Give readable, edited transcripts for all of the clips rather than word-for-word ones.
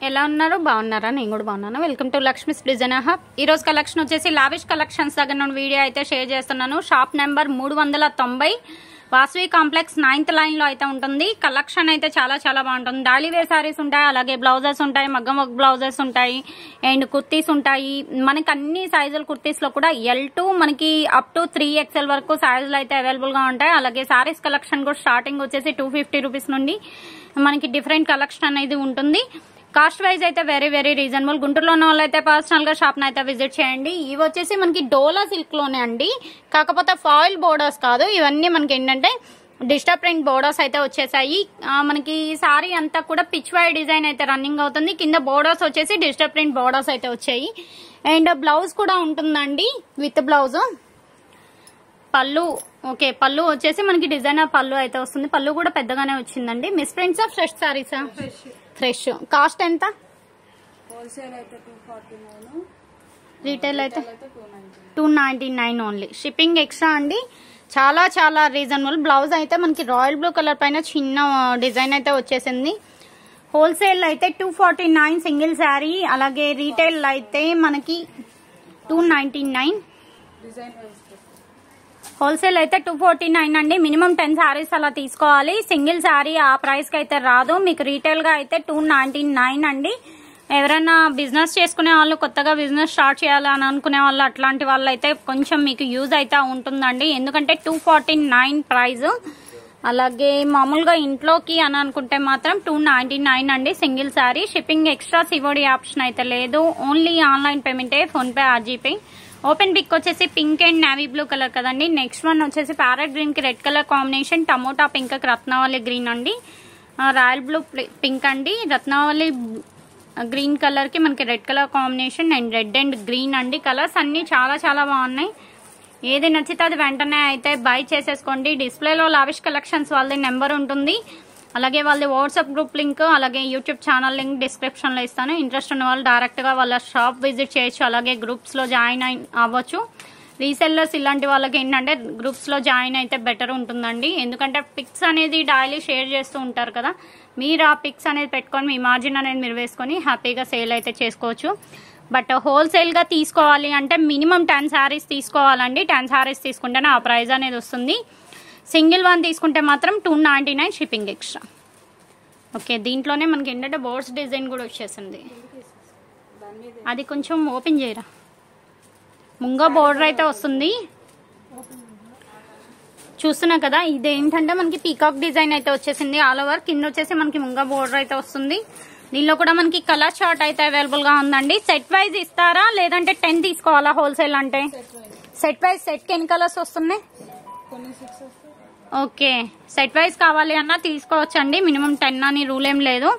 ఎలా ఉన్నారు? బాగున్నారా? నేను కూడా బాగున్నాను. Welcome to Lakshmi's designer hub. ఈ రోజు కలెక్షన్ వచ్చేసి లావిష్ కలెక్షన్స్ దగ్గర నుండి వీడియో అయితే షేర్ చేస్తున్నాను. Shop number 390 Vasavi complex 9th line లో అయితే ఉంటుంది. కలెక్షన్ అయితే చాలా చాలా బాగుంటుంది. డైలీ వేర్ సారీస్ ఉంటాయి, అలాగే బ్లౌజెస్ ఉంటాయి, మగ్గం వర్క్ బ్లౌజెస్ ఉంటాయి, అండ్ కుర్తీస్ ఉంటాయి. మనకి అన్ని సైజుల కుర్తీస్ లో కూడా L2 మనకి అప్ టు 3XL వరకు సైజులు అయితే అవైలబుల్ గా ఉంటాయి. అలాగే సారీస్ కలెక్షన్ కూడా స్టార్టింగ్ వచ్చేసి 250 రూపీస్ నుండి మనకి డిఫరెంట్ కలెక్షన్ అనేది ఉంటుంది. కాస్ట్ వైజ్ అయితే వెరీ వెరీ రీజనబుల్. గుంటూరులో ఉన్న వాళ్ళు అయితే పర్సనల్ గా షాప్ అయితే విజిట్ చేయండి. ఇవి వచ్చేసి మనకి డోలా సిల్క్ లోనే అండి, కాకపోతే ఫాయిల్ బోర్డర్స్ కాదు. ఇవన్నీ మనకి ఏంటంటే డిజిటల్ ప్రింట్ బోర్డర్స్ అయితే వచ్చేసాయి. మనకి సారీ అంతా కూడా పిచ్ వై డిజైన్ అయితే రన్నింగ్ అవుతుంది. కింద బోర్డర్స్ వచ్చేసి డిజిటల్ ప్రింట్ బోర్డర్స్ అయితే వచ్చాయి. అండ్ బ్లౌజ్ కూడా ఉంటుందండి విత్ బ్లౌజ్. పళ్ళు ఓకే, పళ్ళు వచ్చేసి మనకి డిజైనర్ పళ్ళు అయితే వస్తుంది. పళ్ళు కూడా పెద్దగానే వచ్చిందండి. మిస్ ప్రింట్స్ ఫ్రెష్ సారీసా? ఫ్రెష్. కాస్ట్ ఎంత? హోల్సేల్ అయితే 249, రీటైల్ అయితే 299 ఓన్లీ. షిప్పింగ్ ఎక్స్ట్రా అండి. చాలా చాలా రీజనబుల్. బ్లౌజ్ అయితే మనకి రాయల్ బ్లూ కలర్ పైన చిన్న డిజైన్ అయితే వచ్చేసింది. హోల్సేల్ అయితే 249 సింగిల్ శారీ, అలాగే రీటైల్ అయితే మనకి 299. డిజైన్ వైజ్ హోల్సేల్ అయితే 249 అండి. మినిమం 10 శారీస్ అలా తీసుకోవాలి. సింగిల్ శారీ ఆ ప్రైస్ కి అయితే రాదు. మీకు రీటైల్ గా అయితే 299 అండి. ఎవరైనా బిజినెస్ చేసుకునే వాళ్ళు, కొత్తగా బిజినెస్ స్టార్ట్ చేయాలని అనుకునే వాళ్ళు, అట్లాంటి వాళ్ళు అయితే కొంచెం మీకు యూజ్ అయితే ఉంటుందండి. ఎందుకంటే 249 ప్రైస్. అలాగే మామూలుగా ఇంట్లోకి అని అనుకుంటే మాత్రం 299 అండి single sari. Shipping extra COD option అయితే లేదు. ఓన్లీ ఆన్లైన్ పేమెంటే, PhonePe or GPay. Open pick వచ్చేసి pink and navy blue colour కదండి. నెక్స్ట్ వన్ వచ్చేసి ప్యారెట్ గ్రీన్ కి red colour combination, tomato pink కి రత్నావళి గ్రీన్ అండి, రాయల్ బ్లూ పింక్ అండి, రత్నావళి గ్రీన్ కలర్ కి మనకి red colour combination, and red and green అండి. కలర్స్ అన్ని చాలా చాలా బాగున్నాయి. ఏది నచ్చితే అది వెంటనే అయితే బై చేసేసుకోండి. డిస్ప్లేలో లావిష్ కలెక్షన్స్ వాళ్ళది నెంబర్ ఉంటుంది, అలాగే వాళ్ళది వాట్సాప్ గ్రూప్ లింక్, అలాగే యూట్యూబ్ ఛానల్ లింక్ డిస్క్రిప్షన్ లో ఇస్తాను. ఇంట్రెస్ట్ ఉన్న వాళ్ళు డైరెక్ట్ గా వాళ్ళ షాప్ విజిట్ చేయొచ్చు, అలాగే గ్రూప్స్ లో జాయిన్ అవ్వచ్చు. రీసెల్లర్స్ ఇలాంటి వాళ్ళకి ఏంటంటే గ్రూప్స్ లో జాయిన్ అయితే బెటర్ ఉంటుందండి. ఎందుకంటే పిక్స్ అనేది డైలీ షేర్ చేస్తూ ఉంటారు కదా, మీరు ఆ పిక్స్ అనేది పెట్టుకొని మీ మార్జిన్ అనేది మీరు వేసుకొని హ్యాపీగా సేల్ అయితే చేసుకోవచ్చు. బట్ హోల్సేల్ గా తీసుకోవాలి అంటే మినిమం 10 శారీస్ తీసుకోవాలండి. 10 శారీస్ తీసుకుంటేనే ఆ ప్రైస్ అనేది వస్తుంది. సింగిల్ వన్ తీసుకుంటే మాత్రం 299 షిప్పింగ్ ఎక్స్ట్రా. ఓకే, దీంట్లోనే మనకి ఏంటంటే బోర్డ్స్ డిజైన్ కూడా వచ్చేసింది. అది కొంచెం ఓపెన్ చేయరా. ముంగా బోర్డర్ అయితే వస్తుంది, చూస్తున్నా కదా. ఇది ఏంటంటే మనకి పీకాక్ డిజైన్ అయితే వచ్చేసింది ఆల్ ఓవర్. కింద వచ్చేసి మనకి ముంగా బోర్డర్ అయితే వస్తుంది. దీనిలో కూడా మనకి కలర్ చార్ట్ అయితే అవైలబుల్ గా ఉందండి. సెట్ వైజ్ ఇస్తారా లేదంటే 10 తీసుకోవాలా? హోల్సేల్ అంటే సెట్ వైజ్. సెట్ కి ఎన్ని కలర్స్ వస్తున్నాయి? ఓకే, సెట్ వైజ్ కావాలి అన్నా తీసుకోవచ్చు అండి. మినిమం 10 అని రూల్ ఏం లేదు.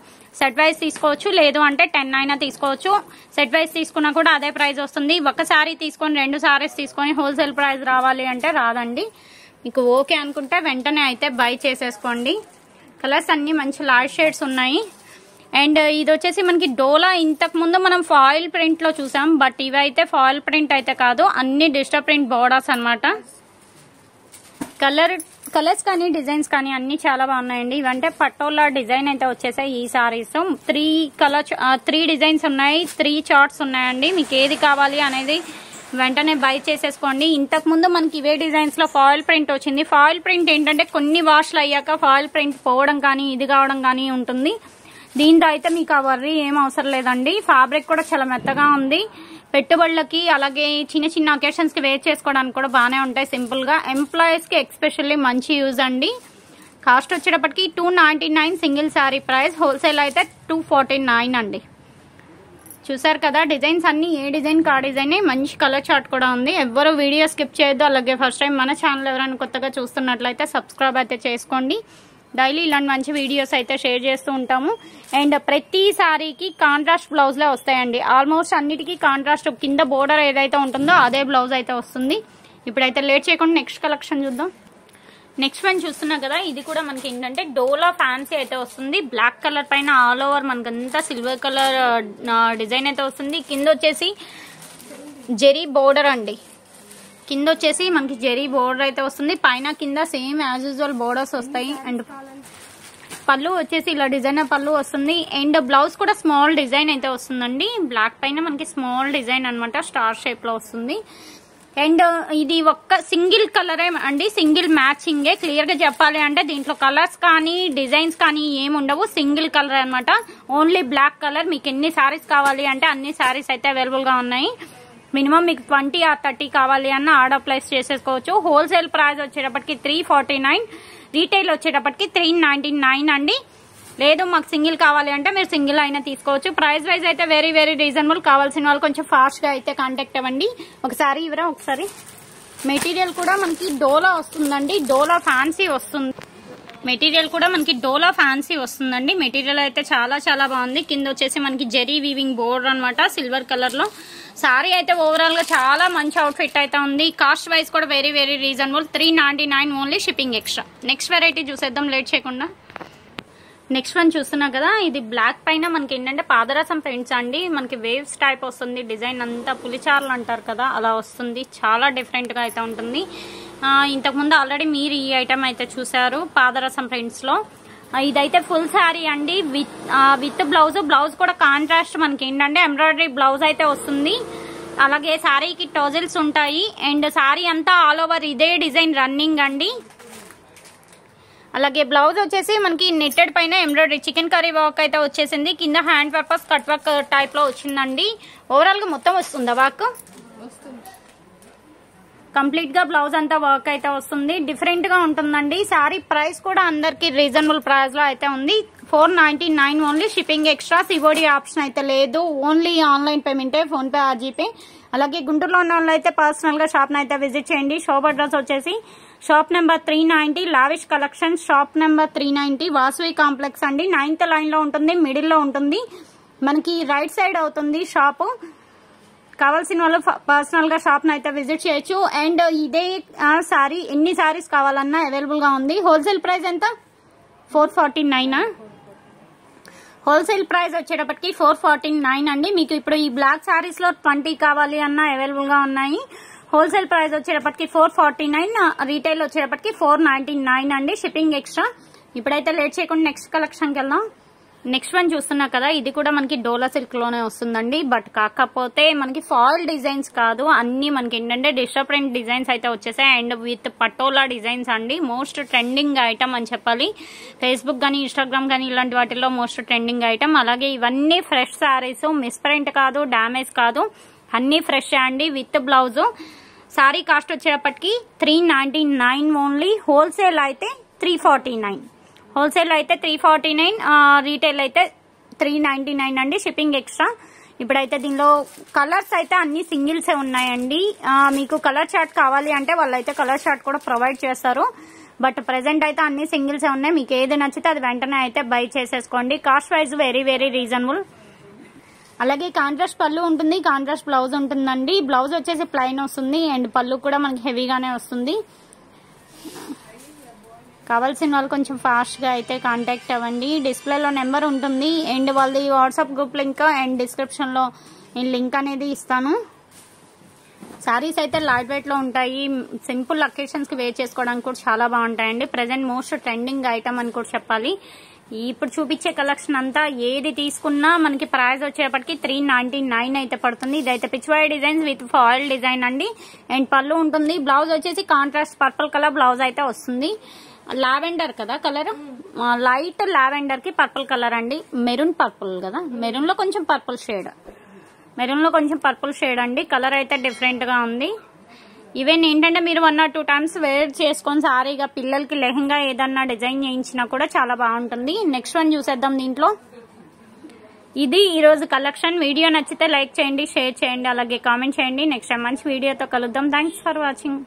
సెట్ వైజ్ తీసుకోవచ్చు, లేదు అంటే 10 అయినా తీసుకోవచ్చు. సెట్ వైజ్ తీసుకున్నా కూడా అదే ప్రైస్ వస్తుంది. ఒక శారీ తీసుకొని 2 శారీస్ తీసుకొని హోల్సేల్ ప్రైస్ రావాలి అంటే రాదండి. మీకు ఓకే అనుకుంటే వెంటనే అయితే బై చేసేసుకోండి. కలర్స్ అన్ని మంచి లైట్ షేడ్స్ ఉన్నాయి. అండ్ ఇది వచ్చేసి మనకి డోలా. ఇంతకు ముందు మనం ఫాయిల్ ప్రింట్ లో చూసాం, బట్ ఇవైతే ఫాయిల్ ప్రింట్ అయితే కాదు, అన్ని డిజిటల్ ప్రింట్ బోర్డర్స్ అనమాట. కలర్స్ కానీ డిజైన్స్ కానీ అన్ని చాలా బాగున్నాయండి. ఇవంటే పటోలా డిజైన్ అయితే వచ్చేసాయి ఈ సారీస్. 3 డిజైన్స్ ఉన్నాయి, 3 చార్ట్స్ ఉన్నాయండి. మీకు ఏది కావాలి అనేది వెంటనే బై చేసేసుకోండి. ఇంతకు ముందు మనకి ఇవే డిజైన్స్ లో ఫాయిల్ ప్రింట్ వచ్చింది. ఫాయిల్ ప్రింట్ ఏంటంటే కొన్ని వాష్లు అయ్యాక ఫాయిల్ ప్రింట్ పోవడం కానీ ఇది కావడం కానీ ఉంటుంది. దీంతో అయితే మీకు ఆ వర్రీ ఏం అవసరం లేదండి. ఫ్యాబ్రిక్ కూడా చాలా మెత్తగా ఉంది. పెట్టుబడులకి అలాగే చిన్న చిన్న అకేషన్స్ కి వేర్ చేసుకోవడానికి కూడా బాగానే ఉంటాయి. సింపుల్ గా ఎంప్లాయీస్ కి ఎక్స్పెషల్లీ మంచి యూజ్ అండి. కాస్ట్ వచ్చేటప్పటికి 299 సింగిల్ శారీ ప్రైస్. హోల్సేల్ అయితే 249 అండి. చూసారు కదా డిజైన్స్ అన్ని, ఏ డిజైన్ కా డిజైన్. మంచి కలర్ చార్ట్ కూడా ఉంది. ఎవరు వీడియో స్కిప్ చేయొద్దు. అలాగే ఫస్ట్ టైం మన ఛానల్ ఎవరైనా కొత్తగా చూస్తున్నట్లయితే సబ్స్క్రైబ్ అయితే చేసుకోండి. డైలీ ఇలాంటి మంచి వీడియోస్ అయితే షేర్ చేస్తూ ఉంటాము. అండ్ ప్రతి సారీకి కాంట్రాస్ట్ బ్లౌజ్ లే వస్తాయండి. ఆల్మోస్ట్ అన్నిటికీ కాంట్రాస్ట్ కింద బోర్డర్ ఏదైతే ఉంటుందో అదే బ్లౌజ్ అయితే వస్తుంది. ఇప్పుడైతే లేట్ చేయకుండా నెక్స్ట్ కలెక్షన్ చూద్దాం. నెక్స్ట్ వన్ చూస్తున్నా కదా, ఇది కూడా మనకి ఏంటంటే డోలా ఫ్యాన్సీ అయితే వస్తుంది. బ్లాక్ కలర్ పైన ఆల్ ఓవర్ మనకంతా సిల్వర్ కలర్ డిజైన్ అయితే వస్తుంది. కింద వచ్చేసి జెరీ బోర్డర్ అండి. కింద వచ్చేసి మనకి జెరీ బోర్డర్ అయితే వస్తుంది. పైన కింద సేమ్ యాజ్ యూజువల్ బోర్డర్స్ వస్తాయి. అండ్ పళ్ళు వచ్చేసి ఇలా డిజైనర్ పళ్ళు వస్తుంది. అండ్ బ్లౌజ్ కూడా స్మాల్ డిజైన్ అయితే వస్తుందండి. బ్లాక్ పైన మనకి స్మాల్ డిజైన్ అనమాట, స్టార్ షేప్ లో వస్తుంది. అండ్ ఇది ఒక్క సింగిల్ కలరే అండి, సింగిల్ మ్యాచింగే. క్లియర్ గా చెప్పాలి అంటే దీంట్లో కలర్స్ కానీ డిజైన్స్ కానీ ఏమి ఉండవు, సింగిల్ కలర్ అనమాట, ఓన్లీ బ్లాక్ కలర్. మీకు ఎన్ని శారీస్ కావాలి అంటే అన్ని శారీస్ అయితే అవైలబుల్ గా ఉన్నాయి. మినిమం మీకు 20 or 30 కావాలి అన్న ఆర్డర్ ప్లేస్ చేసేసుకోవచ్చు. హోల్సేల్ ప్రైస్ వచ్చేటప్పటికి 349, రీటైల్ వచ్చేటప్పటికి 399 అండి. లేదు మాకు సింగిల్ కావాలి అంటే మీరు సింగిల్ అయినా తీసుకోవచ్చు. ప్రైస్ వైజ్ అయితే వెరీ వెరీ రీజనబుల్. కావాల్సిన వాళ్ళు కొంచెం ఫాస్ట్ గా అయితే కాంటాక్ట్ అవ్వండి. ఒకసారి ఇవరా ఒకసారి. మెటీరియల్ కూడా మనకి డోలా వస్తుందండి, డోలా ఫ్యాన్సీ వస్తుంది. మెటీరియల్ కూడా మనకి డోలా ఫ్యాన్సీ వస్తుందండి. మెటీరియల్ అయితే చాలా చాలా బాగుంది. కింద వచ్చేసి మనకి జెరీ వీవింగ్ బోర్డర్ అనమాట, సిల్వర్ కలర్ లో. సారీ అయితే ఓవరాల్ గా చాలా మంచి అవుట్ఫిట్ అయితే ఉంది. కాస్ట్ వైజ్ కూడా very very reasonable, 399 only, shipping extra. Next variety చూసేద్దాం లేట్ చేయకుండా. నెక్స్ట్ వన్ చూస్తున్నా కదా, ఇది బ్లాక్ పైన మనకి ఏంటంటే పాదరసం ప్రింట్స్ అండి. మనకి వేవ్స్ టైప్ వస్తుంది, డిజైన్ అంతా పులిచార్లు అంటారు కదా అలా వస్తుంది. చాలా డిఫరెంట్ గా అయితే ఉంటుంది. ఇంతకుముందు ఆల్రెడీ మీరు ఈ ఐటమ్ అయితే చూసారు పాదరసం ప్రింట్స్ లో. ఇదైతే ఫుల్ శారీ అండి విత్ బ్లౌజ్. బ్లౌజ్ కూడా కాంట్రాస్ట్ మనకి ఏంటంటే ఎంబ్రాయిడరీ బ్లౌజ్ అయితే వస్తుంది. అలాగే శారీకి టోజల్స్ ఉంటాయి. అండ్ శారీ అంతా ఆల్ ఓవర్ ఇదే డిజైన్ రన్నింగ్ అండి. అలాగే బ్లౌజ్ వచ్చేసి మనకి నెట్టెడ్ పైన ఎంబ్రాయిడరీ చికెన్ కర్రీ వర్క్ అయితే వచ్చేసింది. కింద hand purpose cut work type లో వచ్చిందండి. ఓవరాల్ గా మొత్తం వస్తుందా వర్క్? కంప్లీట్ గా బ్లౌజ్ అంతా వర్క్ అయితే వస్తుంది. డిఫరెంట్ గా ఉంటుందండి. శారీ ప్రైస్ కూడా అందరికి రీజనబుల్ ప్రైస్ లో అయితే ఉంది. 499 only, shipping extra. COD option అయితే లేదు, ఓన్లీ ఆన్లైన్ పేమెంటే, ఫోన్ పే ఆర్ జీపే. అలాగే గుంటూరులో ఉన్న వాళ్ళు అయితే పర్సనల్ గా షాప్ అయితే విజిట్ చేయండి. షాప్ అడ్రస్ వచ్చేసి shop number 390 lavish collection, shop number 390 Vasavi complex అండి. 9th లైన్ లో ఉంటుంది, మిడిల్ లో ఉంటుంది, మనకి రైట్ సైడ్ అవుతుంది షాపు. కావాల్సిన వాళ్ళు పర్సనల్ గా షాప్ అయితే విజిట్ చేయొచ్చు. అండ్ ఇదే సారీ ఎన్ని సారీస్ కావాలన్నా అవైలబుల్ గా ఉంది. హోల్సేల్ ప్రైస్ ఎంత? 449. హోల్సేల్ ప్రైస్ వచ్చేటప్పటికి 449 అండి. మీకు ఇప్పుడు ఈ బ్లాక్ సారీస్ లో 20 కావాలి అన్నా అవైలబుల్ గా ఉన్నాయి. హోల్సేల్ ప్రైస్ వచ్చేటప్పటికి 449, రీటైల్ వచ్చేటప్పటికి 499 అండి, షిప్పింగ్ ఎక్స్ట్రా. ఇప్పుడైతే లేట్ చేయకుండా నెక్స్ట్ కలెక్షన్ కి వెళ్దాం. నెక్స్ట్ వన్ చూస్తున్నా కదా, ఇది కూడా మనకి డోలా సిల్క్ లోనే వస్తుందండి. బట్ కాకపోతే మనకి ఫాయిల్ డిజైన్స్ కాదు, అన్ని మనకి ఏంటంటే డిజిటల్ ప్రింట్ డిజైన్స్ అయితే వచ్చేసాయి. అండ్ విత్ పటోలా డిజైన్స్ అండి. మోస్ట్ ట్రెండింగ్ ఐటమ్ అని చెప్పాలి. ఫేస్బుక్ కానీ ఇన్స్టాగ్రామ్ కానీ ఇలాంటి వాటిల్లో మోస్ట్ ట్రెండింగ్ ఐటమ్. అలాగే ఇవన్నీ ఫ్రెష్ శారీస్, మిస్ ప్రింట్ కాదు, డ్యామేజ్ కాదు, అన్ని ఫ్రెష్ అండి విత్ బ్లౌజ్. సారీ కాస్ట్ వచ్చేటప్పటికి 399 ఓన్లీ. హోల్సేల్ అయితే 349. హోల్సేల్ అయితే 349, రీటైల్ అయితే 399 అండి, షిప్పింగ్ ఎక్స్ట్రా. ఇప్పుడైతే దీనిలో కలర్స్ అయితే అన్ని సింగిల్స్ ఉన్నాయండి. మీకు కలర్ చార్ట్ కావాలి అంటే వాళ్ళైతే కలర్ చార్ట్ కూడా ప్రొవైడ్ చేస్తారు. బట్ ప్రెసెంట్ అయితే అన్ని సింగిల్స్ ఉన్నాయి. మీకు ఏది నచ్చితే అది వెంటనే అయితే బై చేసేసుకోండి. Cost wise very very reasonable. అలాగే కాంట్రాస్ట్ పళ్ళు ఉంటుంది, కాంట్రాస్ట్ బ్లౌజ్ ఉంటుందండి. బ్లౌజ్ వచ్చేసి ప్లెయిన్ వస్తుంది అండ్ పళ్ళు కూడా మనకి హెవీగానే వస్తుంది. కావాల్సిన వాళ్ళు కొంచెం ఫాస్ట్ గా అయితే కాంటాక్ట్ అవ్వండి. డిస్ప్లేలో నెంబర్ ఉంటుంది అండ్ వాళ్ళది WhatsApp group link and description లో నేను లింక్ అనేది ఇస్తాను. సారీస్ అయితే లైట్ వెయిట్ లో ఉంటాయి. సింపుల్ అకేషన్స్ కి వేర్ చేసుకోవడానికి కూడా చాలా బాగుంటాయండి. ప్రెసెంట్ మోస్ట్ ట్రెండింగ్ ఐటమ్ అని కూడా చెప్పాలి. ఇప్పుడు చూపించే కలెక్షన్ అంతా ఏది తీసుకున్నా మనకి ప్రైస్ వచ్చేటప్పటికి 399 అయితే పడుతుంది. ఇదైతే Pichwai designs with foil design అండి. అండ్ పళ్ళు ఉంటుంది. బ్లౌజ్ వచ్చేసి కాంట్రాస్ట్ పర్పుల్ కలర్ బ్లౌజ్ అయితే వస్తుంది. లావెండర్ కదా కలర్, లైట్ లావెండర్ కి పర్పుల్ కలర్ అండి. మెరూన్ పర్పుల్ కదా, మెరూన్ లో కొంచెం పర్పుల్ షేడ్, మెరూన్ లో కొంచెం పర్పుల్ షేడ్ అండి. కలర్ అయితే డిఫరెంట్ గా ఉంది. ఈవెన్ ఏంటంటే మీరు 1 or 2 times వేర్ చేసుకొని సారీగా పిల్లలకి లెహంగా ఏదన్నా డిజైన్ చేయించినా కూడా చాలా బాగుంటుంది. నెక్స్ట్ వన్ చూసేద్దాం. దీంట్లో ఇది ఈ రోజు కలెక్షన్. వీడియో నచ్చితే లైక్ చేయండి, షేర్ చేయండి, అలాగే కామెంట్ చేయండి. నెక్స్ట్ టైం మంచి వీడియోతో కలుద్దాం. Thanks for watching.